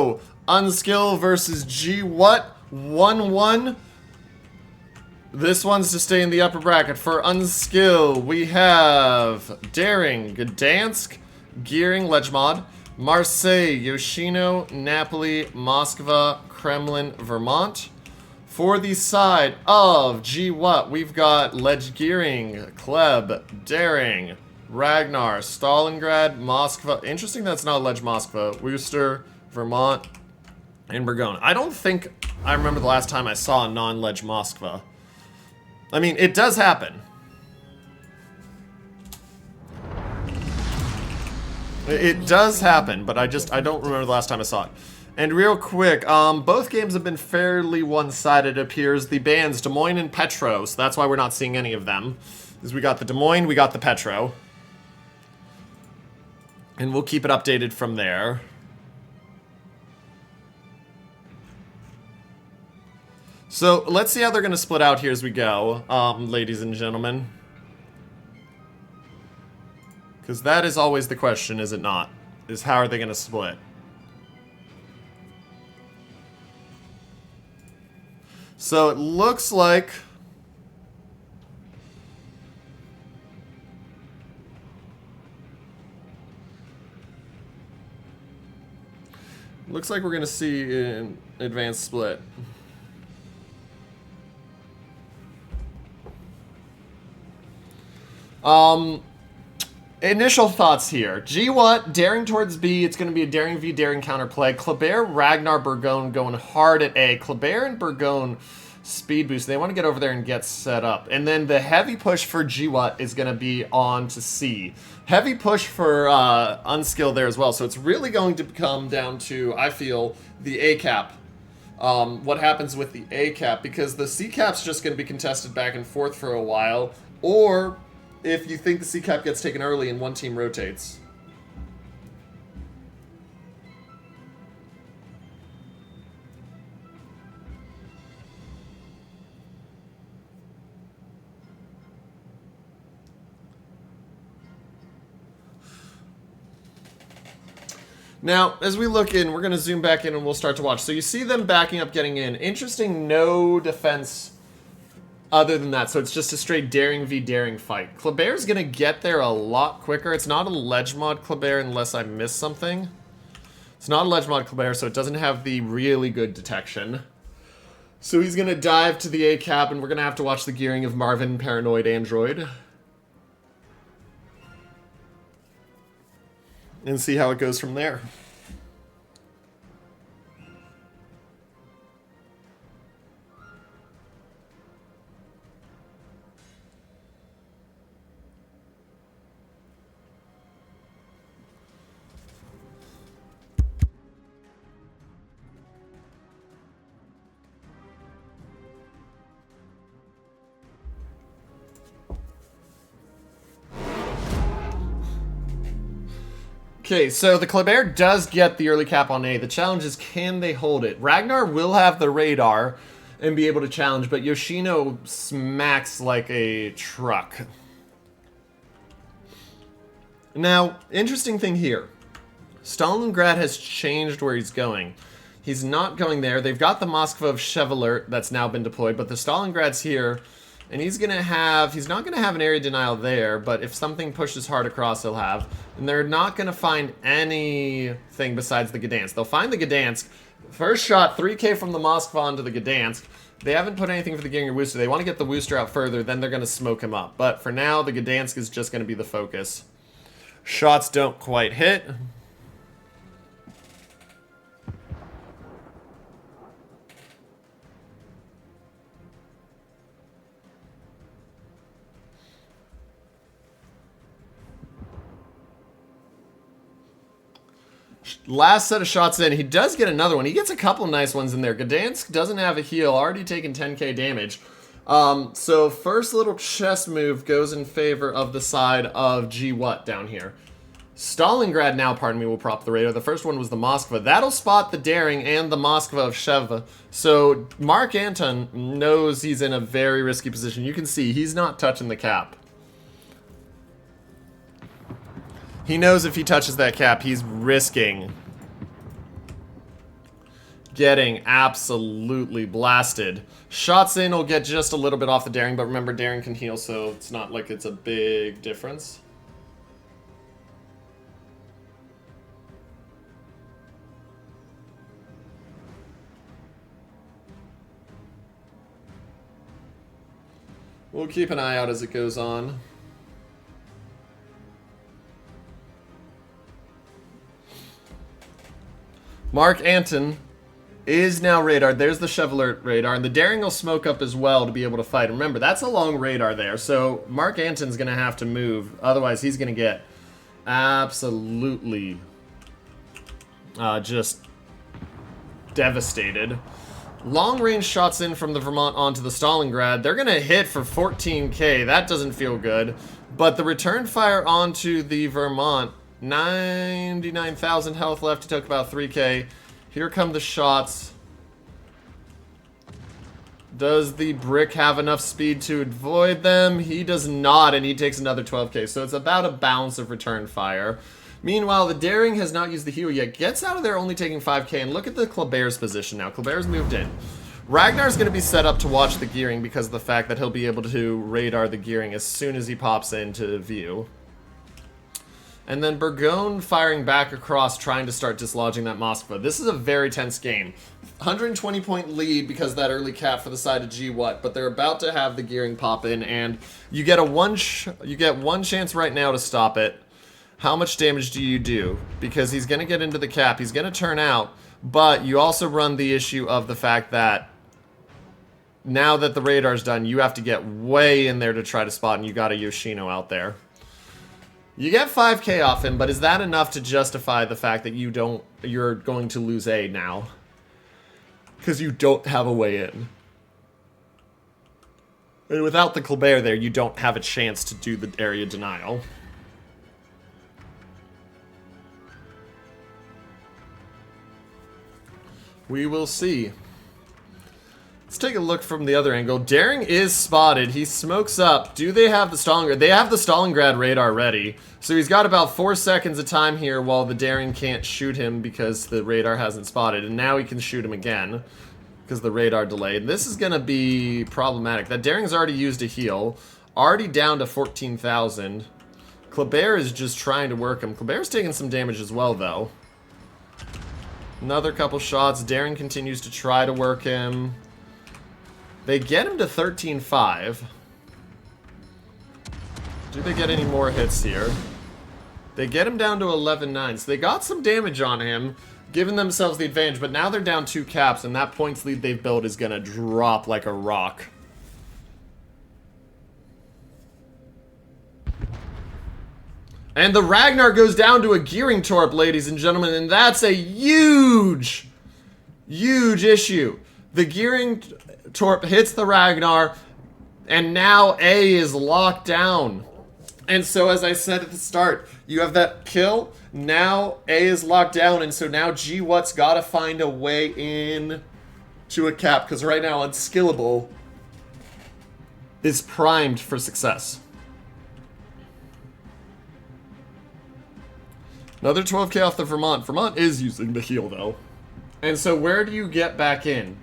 go. UNSKL versus GWHAT. 1-1. This one's to stay in the upper bracket. For UNSKL, we have Daring, Gdansk, Gearing, Lejmod, Marseille, Yoshino, Napoli, Moskva, Kremlin, Vermont. For the side of GWHAT, we've got Gearing, Kleb, Daring, Ragnar, Stalingrad, Moskva. Interesting that's not Moskva. Worcester, Vermont, and Burgone. I don't think I remember the last time I saw a non-Leg Moskva. I mean, it does happen. It does happen, but I don't remember the last time I saw it. And real quick, both games have been fairly one-sided, it appears. The bands, Des Moines and Petro, so that's why we're not seeing any of them. Because we got the Des Moines, we got the Petro. And we'll keep it updated from there. So, let's see how they're going to split out here as we go, ladies and gentlemen. Because that is always the question, is it not? Is how are they going to split? So, it looks like... Looks like we're going to see an advanced split. Initial thoughts here. GWHAT, Daring towards B. It's going to be a Daring v Daring counterplay. Kleber, Ragnar, Burgone going hard at A. Kleber and Burgone speed boost. They want to get over there and get set up. And then the heavy push for GWHAT is going to be on to C. Heavy push for UNSKL there as well. So it's really going to come down to, I feel, the A cap. What happens with the A cap. Because the C cap's just going to be contested back and forth for a while. Or... if you think the C cap gets taken early and one team rotates. Now, as we look in, we're going to zoom back in and we'll start to watch. So you see them backing up, getting in. Interesting, no defense other than that, so it's just a straight Daring v Daring fight. Kleber's gonna get there a lot quicker. It's not a Legmod Kleber unless I missed something. It's not a Legmod Kleber, so it doesn't have the really good detection. So he's gonna dive to the A cap, and we're gonna have to watch the gearing of Marvin, Paranoid Android. And see how it goes from there. Okay, so the Kleber does get the early cap on A. The challenge is, can they hold it? Ragnar will have the radar and be able to challenge, but Yoshino smacks like a truck. Now, interesting thing here. Stalingrad has changed where he's going. He's not going there. They've got the Moskva of Chevalier that's now been deployed, but the Stalingrad's here. And he's not going to have an area denial there, but if something pushes hard across, he'll have. And they're not going to find anything besides the Gdansk. They'll find the Gdansk. First shot, 3K from the Moskva onto the Gdansk. They haven't put anything for the Ginger Worcester. They want to get the Worcester out further, then they're going to smoke him up. But for now, the Gdansk is just going to be the focus. Shots don't quite hit. Last set of shots in, he does get another one. He gets a couple nice ones in there. Gdansk doesn't have a heal, already taken 10k damage. So first little chess move goes in favor of the side of GWHAT down here. Stalingrad now, pardon me, will prop the radar. The first one was the Moskva. That'll spot the Daring and the Moskva of Sheva. So Mark Anton knows he's in a very risky position. You can see he's not touching the cap. He knows if he touches that cap, he's risking getting absolutely blasted. Shots in will get just a little bit off the daring, but remember, daring can heal, so it's not like it's a big difference. We'll keep an eye out as it goes on. Mark Anton is now radar. There's the Chevalier radar, and the daring will smoke up as well to be able to fight. Remember, that's a long radar there, so Mark Anton's going to have to move. Otherwise, he's going to get absolutely just devastated. Long-range shots in from the Vermont onto the Stalingrad. They're going to hit for 14k. That doesn't feel good. But the return fire onto the Vermont, 99,000 health left. He took about 3k. Here come the shots. Does the brick have enough speed to avoid them? He does not, and he takes another 12k. So it's about a bounce of return fire. Meanwhile, the daring has not used the heal yet. Gets out of there only taking 5k, and look at the Kleber's position now. Kleber's moved in. Ragnar's going to be set up to watch the gearing because of the fact that he'll be able to radar the gearing as soon as he pops into view. And then Burgone firing back across, trying to start dislodging that Moskva. This is a very tense game. 120 point lead because of that early cap for the side of GWHAT, but they're about to have the gearing pop in, and you get one chance right now to stop it. How much damage do you do? Because he's going to get into the cap. He's going to turn out. But you also run the issue of the fact that now that the radar's done, you have to get way in there to try to spot, and you got a Yoshino out there. You get 5k off him, but is that enough to justify the fact that you're going to lose A now? Because you don't have a way in. And without the Kleber there, you don't have a chance to do the area denial. We will see. Let's take a look from the other angle. Daring is spotted. He smokes up. Do they have the Stalingrad? They have the Stalingrad radar ready. So he's got about 4 seconds of time here while the Daring can't shoot him because the radar hasn't spotted. And now he can shoot him again because the radar delayed. This is going to be problematic. That Daring's already used a heal. Already down to 14,000. Kleber is just trying to work him. Kleber's taking some damage as well, though. Another couple shots. Daring continues to try to work him. They get him to 13.5. Do they get any more hits here? They get him down to 11.9. So they got some damage on him, giving themselves the advantage. But now they're down 2 caps, and that points lead they've built is going to drop like a rock. And the Ragnar goes down to a gearing torp, ladies and gentlemen, and that's a huge, huge issue. The gearing torp hits the Ragnar, and now A is locked down. And so, as I said at the start, you have that kill, now A is locked down, and so now GWHAT's got to find a way in to a cap, because right now Unskillable is primed for success. Another 12k off the Vermont. Vermont is using the heal, though. And so where do you get back in?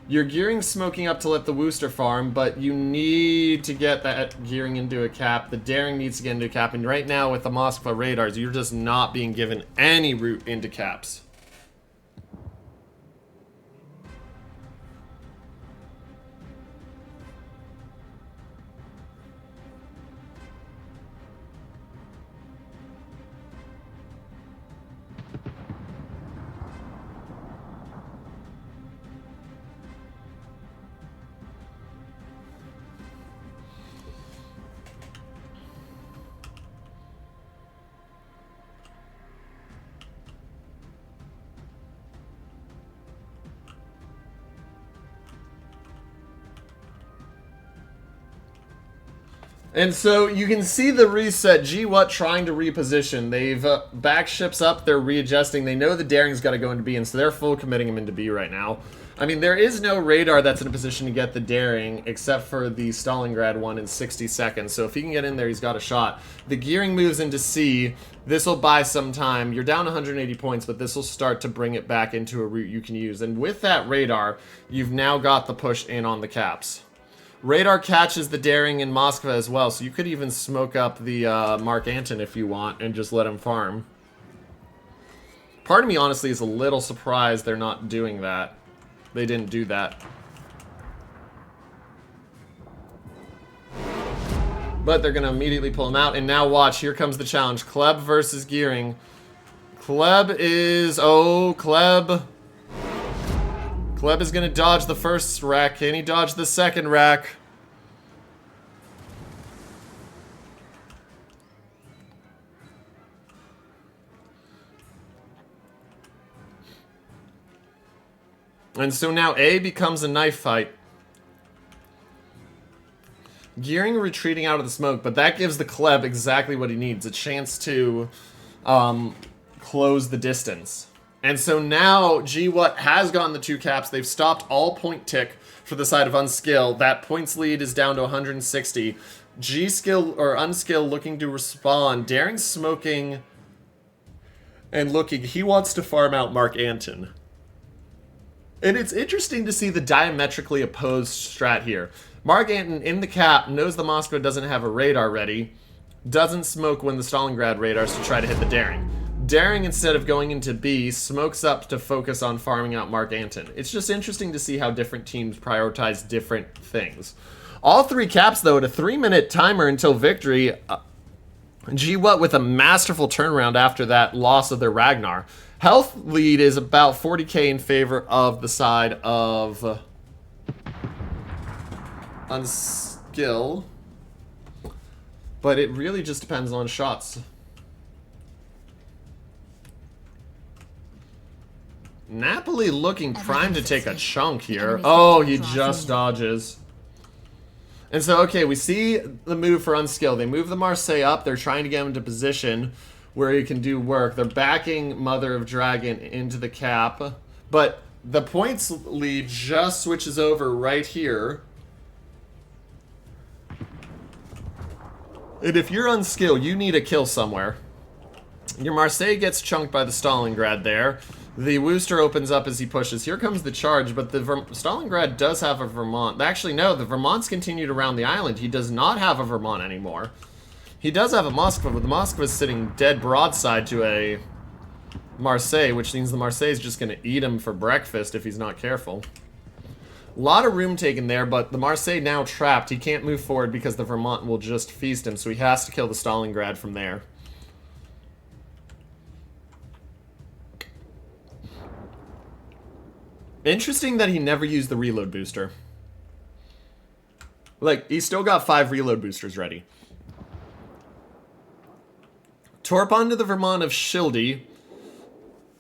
You're gearing smoking up to let the Wooster farm, but you need to get that gearing into a cap. The Daring needs to get into a cap. And right now with the Moskva radars, you're just not being given any route into caps. And so you can see the reset. GWHAT trying to reposition. They've back ships up. They're readjusting. They know the Daring's got to go into B, and so they're full committing him into B right now. I mean, there is no radar that's in a position to get the Daring, except for the Stalingrad one in 60 seconds. So if he can get in there, he's got a shot. The gearing moves into C. This will buy some time. You're down 180 points, but this will start to bring it back into a route you can use. And with that radar, you've now got the push in on the caps. Radar catches the Daring in Moscow as well, so you could even smoke up the Mark Anton if you want and just let him farm. Part of me, honestly, is a little surprised they're not doing that. They didn't do that. But they're going to immediately pull him out, and now watch, here comes the challenge. Kleb versus Gearing. Kleb is... oh, Kleb... Kleb is going to dodge the first rack. Can he dodge the second rack? And so now A becomes a knife fight. Gearing retreating out of the smoke, but that gives the Kleb exactly what he needs. A chance to close the distance. And so now GWHAT has gotten the 2 caps. They've stopped all point tick for the side of Unskill. That points lead is down to 160. G-Skill or Unskill looking to respond. Daring smoking and looking. He wants to farm out Mark Anton. And it's interesting to see the diametrically opposed strat here. Mark Anton in the cap knows the Moscow doesn't have a radar ready. Doesn't smoke when the Stalingrad radars to try to hit the Daring. Daring, instead of going into B, smokes up to focus on farming out Mark Anton. It's just interesting to see how different teams prioritize different things. All 3 caps, though, at a 3-minute timer until victory. GWHAT with a masterful turnaround after that loss of their Ragnar. Health lead is about 40k in favor of the side of Unskill. But it really just depends on shots. Napoli looking primed to take a chunk here. Oh, he just dodges. And so, okay, we see the move for Unskill. They move the Marseille up. They're trying to get him into position where he can do work. They're backing Mother of Dragon into the cap. But the points lead just switches over right here. And if you're Unskill, you need a kill somewhere. Your Marseille gets chunked by the Stalingrad there. The Wooster opens up as he pushes. Here comes the charge, but the Stalingrad does have a Vermont. Actually, no, the Vermonts continued around the island. He does not have a Vermont anymore. He does have a Moskva, but the Moskva is sitting dead broadside to a Marseille, which means the Marseille is just going to eat him for breakfast if he's not careful. A lot of room taken there, but the Marseille now trapped. He can't move forward because the Vermont will just feast him, so he has to kill the Stalingrad from there. Interesting that he never used the reload booster. Like, he's still got 5 reload boosters ready. Torp onto the Vermont of Schilde.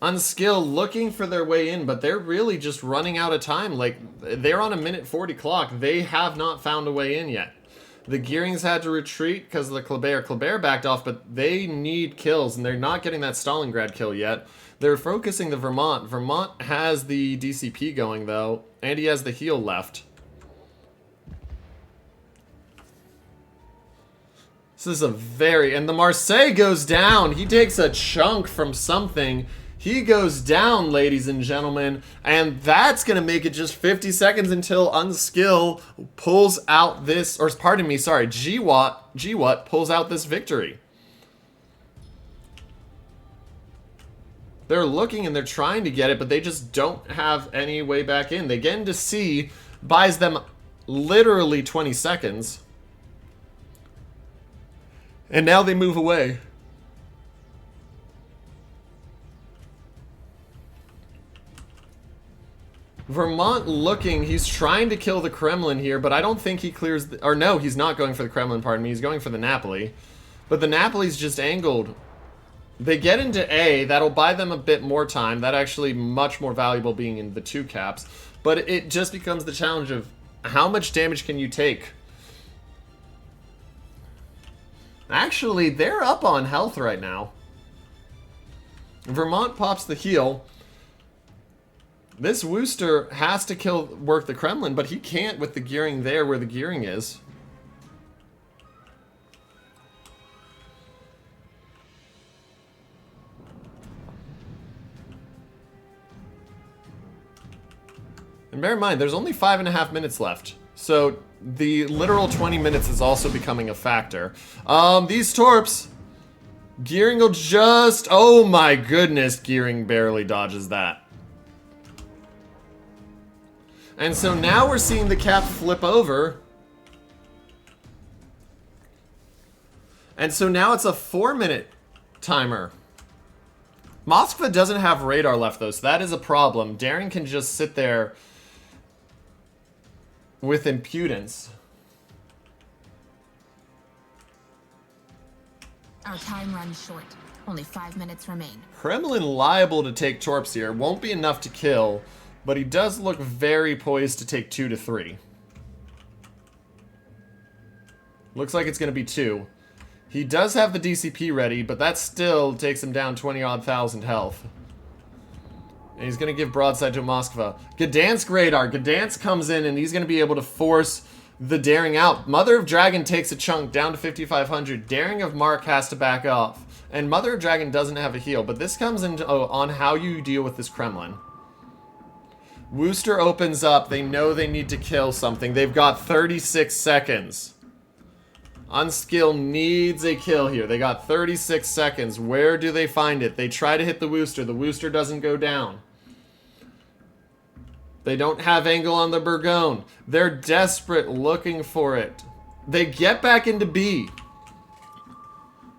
Unskilled looking for their way in, but they're really just running out of time. Like, they're on a minute 40 clock. They have not found a way in yet. The Gearings had to retreat because of the Kleber. Kleber backed off, but they need kills, and they're not getting that Stalingrad kill yet. They're focusing the Vermont. Vermont has the DCP going, though, and he has the heal left. This is a very... And the Marseille goes down. He takes a chunk from something. He goes down, ladies and gentlemen, and that's going to make it just 50 seconds until Unskill pulls out this... Or, pardon me, sorry, GWHAT pulls out this victory. They're looking and they're trying to get it, but they just don't have any way back in. They get into C, buys them literally 20 seconds. And now they move away. Vermont looking, he's trying to kill the Kremlin here, but I don't think he clears the... Or no, he's not going for the Kremlin, pardon me. He's going for the Napoli. But the Napoli's just angled. They get into A. That'll buy them a bit more time. That actually much more valuable being in the 2 caps. But it just becomes the challenge of how much damage can you take? Actually, they're up on health right now. Vermont pops the heal. This Wooster has to work the Kremlin, but he can't with the gearing there where the gearing is. And bear in mind, there's only 5.5 minutes left. So the literal 20 minutes is also becoming a factor. These Torps, gearing will just, oh my goodness, gearing barely dodges that. And so now we're seeing the cap flip over. And so now it's a 4-minute timer. Moskva doesn't have radar left though, so that is a problem. Daring can just sit there with impudence. Our time runs short. Only 5 minutes remain. Kremlin liable to take Torps here. Won't be enough to kill, but he does look very poised to take 2 to 3. Looks like it's going to be 2. He does have the DCP ready, but that still takes him down 20-odd thousand health. And he's going to give broadside to Moskva. Gdansk radar. Gdansk comes in and he's going to be able to force the Daring out. Mother of Dragon takes a chunk down to 5,500. Daring of Mark has to back off. And Mother of Dragon doesn't have a heal, but this comes into on how you deal with this Kremlin. Wooster opens up. They know they need to kill something. They've got 36 seconds. Unskill needs a kill here. They got 36 seconds. Where do they find it? They try to hit the Wooster. The Wooster doesn't go down. They don't have angle on the Burgone. They're desperate looking for it. They get back into B.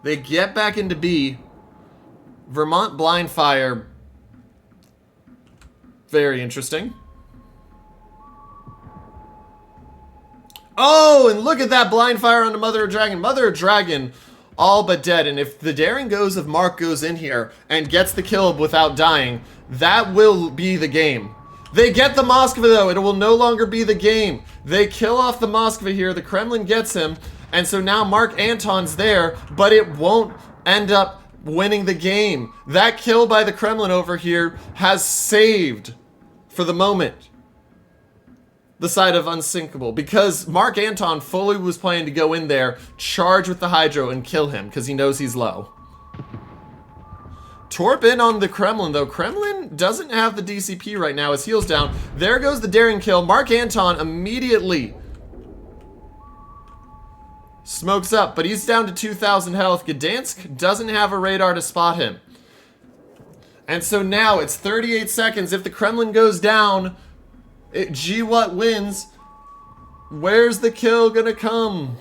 They get back into B. Vermont blind fire. Very interesting. Oh, and look at that blind fire on the Mother of Dragon. Mother of Dragon all but dead. And if the Daring goes, if Mark goes in here and gets the kill without dying, that will be the game. They get the Moskva though. It will no longer be the game. They kill off the Moskva here. The Kremlin gets him. And so now Mark Anton's there, but it won't end up winning the game. That kill by the Kremlin over here has saved, for the moment, the side of Unsinkable, because Mark Anton fully was planning to go in there, charge with the Hydro, and kill him, because he knows he's low. Torp in on the Kremlin, though. Kremlin doesn't have the DCP right now. His heel's down. There goes the Daring kill. Mark Anton immediately smokes up, but he's down to 2,000 health. Gdansk doesn't have a radar to spot him. And so now it's 38 seconds. If the Kremlin goes down, GWHAT wins. Where's the kill gonna come?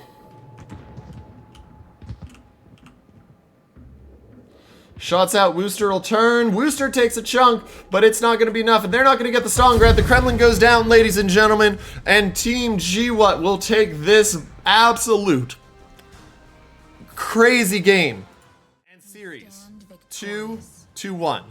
Shots out, Wooster will turn. Wooster takes a chunk, but it's not gonna be enough, and they're not gonna get the song grab. The Kremlin goes down, ladies and gentlemen, and Team GWHAT will take this absolute crazy game and series 2-1.